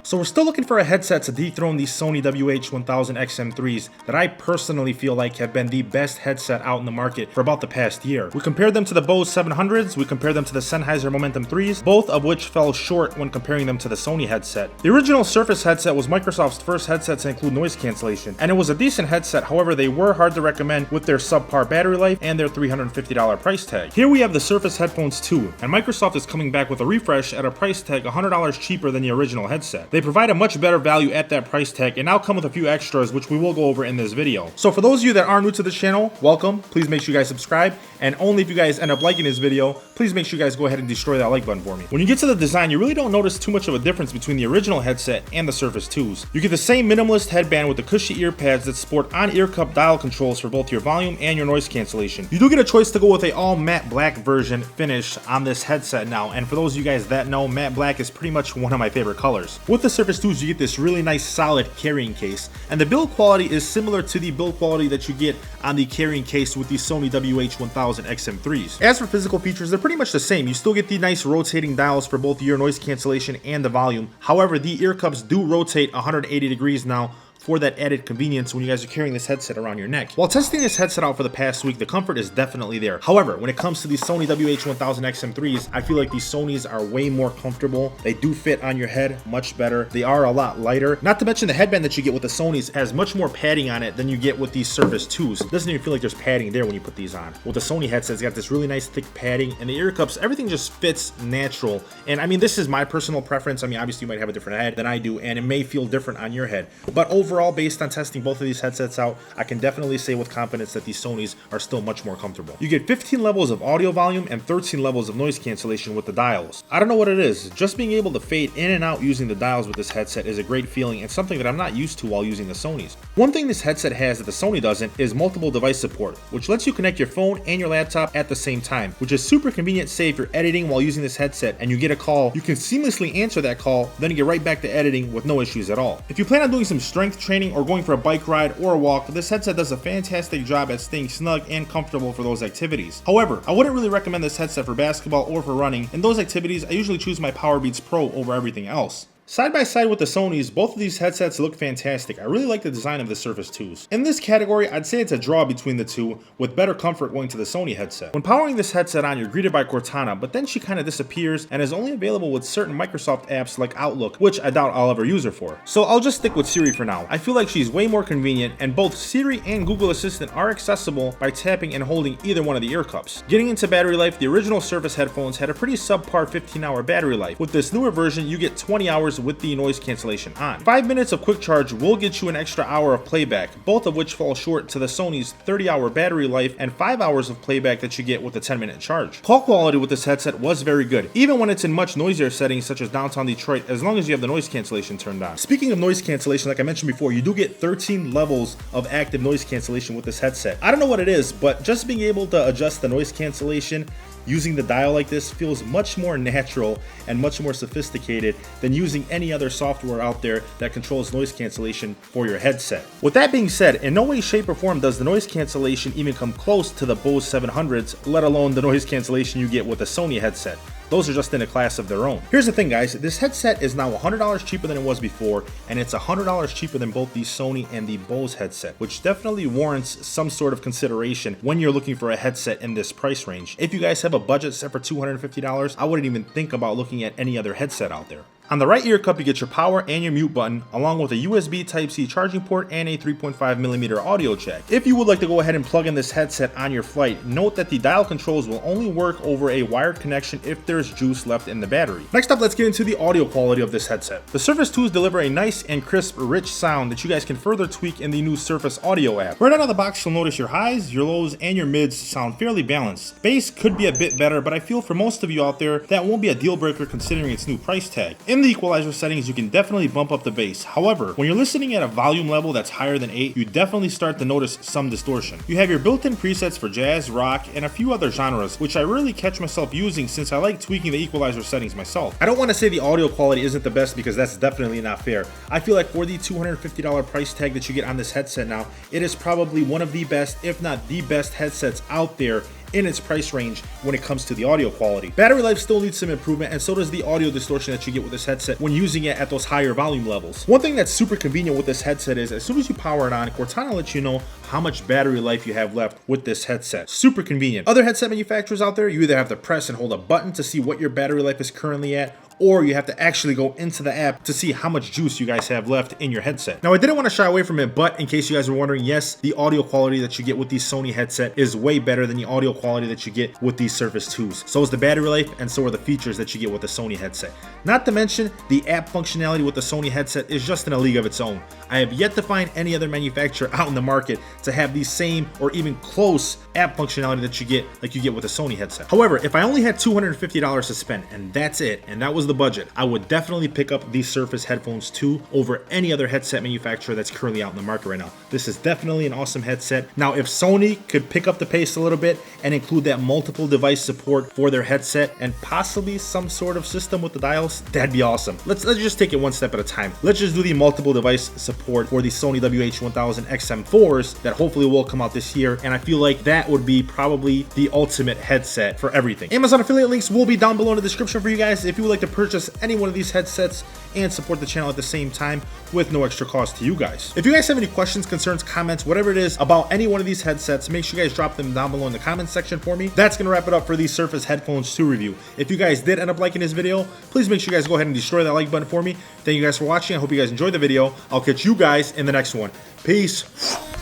So we're still looking for a headset to dethrone these Sony WH-1000XM3s that I personally feel like have been the best headset out in the market for about the past year. We compared them to the Bose 700s, we compared them to the Sennheiser Momentum 3s, both of which fell short when comparing them to the Sony headset. The original Surface headset was Microsoft's first headset to include noise cancellation, and it was a decent headset. However, they were hard to recommend with their subpar battery life and their $350 price tag. Here we have the Surface Headphones 2, and Microsoft is coming back with a refresh at a price tag $100 cheaper than the original headset. They provide a much better value at that price tag and now come with a few extras which we will go over in this video. So for those of you that are new to this channel, welcome. Please make sure you guys subscribe, and only if you guys end up liking this video, please make sure you guys go ahead and destroy that like button for me. When you get to the design, you really don't notice too much of a difference between the original headset and the Surface 2s. You get the same minimalist headband with the cushy ear pads that sport on-ear cup dial controls for both your volume and your noise cancellation. You do get a choice to go with a all matte black version finish on this headset now, and for those of you guys that know, matte black is pretty much one of my favorite colors. With the Surface 2s, you get this really nice solid carrying case, and the build quality is similar to the build quality that you get on the carrying case with the Sony WH-1000XM3s. As for physical features, they're pretty much the same. You still get the nice rotating dials for both your noise cancellation and the volume. However, the ear cups do rotate 180 degrees now for that added convenience when you guys are carrying this headset around your neck. While testing this headset out for the past week, the comfort is definitely there. However, when it comes to the Sony WH-1000XM3s, I feel like these Sonys are way more comfortable. They do fit on your head much better. They are a lot lighter. Not to mention the headband that you get with the Sonys has much more padding on it than you get with these Surface 2s. It doesn't even feel like there's padding there when you put these on. With the Sony headset, it's got this really nice thick padding, and the ear cups, everything just fits natural. And I mean, this is my personal preference. I mean, obviously you might have a different head than I do, and it may feel different on your head. But overall, based on testing both of these headsets out, I can definitely say with confidence that these Sonys are still much more comfortable. You get 15 levels of audio volume and 13 levels of noise cancellation with the dials. I don't know what it is, just being able to fade in and out using the dials with this headset is a great feeling and something that I'm not used to while using the Sonys. One thing this headset has that the Sony doesn't is multiple device support, which lets you connect your phone and your laptop at the same time, which is super convenient. Say if you're editing while using this headset and you get a call, you can seamlessly answer that call, then get right back to editing with no issues at all. If you plan on doing some strength training or going for a bike ride or a walk, this headset does a fantastic job at staying snug and comfortable for those activities. However, I wouldn't really recommend this headset for basketball or for running. In those activities, I usually choose my Powerbeats Pro over everything else. Side by side with the Sonys, both of these headsets look fantastic. I really like the design of the Surface 2s. In this category, I'd say it's a draw between the two, with better comfort going to the Sony headset. When powering this headset on, you're greeted by Cortana, but then she kind of disappears and is only available with certain Microsoft apps like Outlook, which I doubt I'll ever use her for. So I'll just stick with Siri for now. I feel like she's way more convenient, and both Siri and Google Assistant are accessible by tapping and holding either one of the ear cups. Getting into battery life, the original Surface headphones had a pretty subpar 15-hour battery life. With this newer version, you get 20 hours with the noise cancellation on. 5 minutes of quick charge will get you an extra hour of playback, both of which fall short to the Sony's 30-hour battery life and 5 hours of playback that you get with a 10-minute charge. Call quality with this headset was very good, even when it's in much noisier settings such as downtown Detroit, as long as you have the noise cancellation turned on. Speaking of noise cancellation, like I mentioned before, you do get 13 levels of active noise cancellation with this headset. I don't know what it is, but just being able to adjust the noise cancellation using the dial like this feels much more natural and much more sophisticated than using any other software out there that controls noise cancellation for your headset. With that being said, in no way, shape, or form does the noise cancellation even come close to the Bose 700s, let alone the noise cancellation you get with a Sony headset. Those are just in a class of their own. Here's the thing, guys, this headset is now $100 cheaper than it was before, and it's $100 cheaper than both the Sony and the Bose headset, which definitely warrants some sort of consideration when you're looking for a headset in this price range. If you guys have a budget set for $250, I wouldn't even think about looking at any other headset out there. On the right ear cup, you get your power and your mute button, along with a USB Type-C charging port and a 3.5mm audio jack. If you would like to go ahead and plug in this headset on your flight, note that the dial controls will only work over a wired connection if there's juice left in the battery. Next up, let's get into the audio quality of this headset. The Surface 2s deliver a nice and crisp, rich sound that you guys can further tweak in the new Surface Audio app. Right out of the box, you'll notice your highs, your lows, and your mids sound fairly balanced. Bass could be a bit better, but I feel for most of you out there, that won't be a deal breaker considering its new price tag. In the equalizer settings, you can definitely bump up the bass. However, when you're listening at a volume level that's higher than 8, you definitely start to notice some distortion. You have your built-in presets for jazz, rock, and a few other genres, which I rarely catch myself using since I like tweaking the equalizer settings myself. I don't want to say the audio quality isn't the best because that's definitely not fair. I feel like for the $250 price tag that you get on this headset now, it is probably one of the best, if not the best headsets out there in its price range when it comes to the audio quality. Battery life still needs some improvement, and so does the audio distortion that you get with this headset when using it at those higher volume levels. One thing that's super convenient with this headset is as soon as you power it on, Cortana lets you know how much battery life you have left with this headset. Super convenient. Other headset manufacturers out there, you either have to press and hold a button to see what your battery life is currently at, or you have to actually go into the app to see how much juice you guys have left in your headset. Now, I didn't want to shy away from it, but in case you guys were wondering, yes, the audio quality that you get with these Sony headset is way better than the audio quality that you get with these Surface 2s. So is the battery life, and so are the features that you get with the Sony headset. Not to mention, the app functionality with the Sony headset is just in a league of its own. I have yet to find any other manufacturer out in the market to have the same or even close app functionality that you get like you get with a Sony headset. However, if I only had $250 to spend and that's it, and that was the budget, I would definitely pick up these Surface Headphones 2 over any other headset manufacturer that's currently out in the market right now. This is definitely an awesome headset. Now, if Sony could pick up the pace a little bit and include that multiple device support for their headset and possibly some sort of system with the dials, that'd be awesome. Let's just take it one step at a time. Let's just do the multiple device support for the Sony WH-1000 XM4s that hopefully will come out this year, and I feel like that would be probably the ultimate headset for everything. Amazon affiliate links will be down below in the description for you guys if you would like to purchase any one of these headsets and support the channel at the same time with no extra cost to you guys. If you guys have any questions, concerns, comments, whatever it is about any one of these headsets, make sure you guys drop them down below in the comments section for me. That's gonna wrap it up for the Surface Headphones 2 review. If you guys did end up liking this video, please make sure you guys go ahead and destroy that like button for me. Thank you guys for watching. I hope you guys enjoyed the video. I'll catch you guys in the next one. Peace.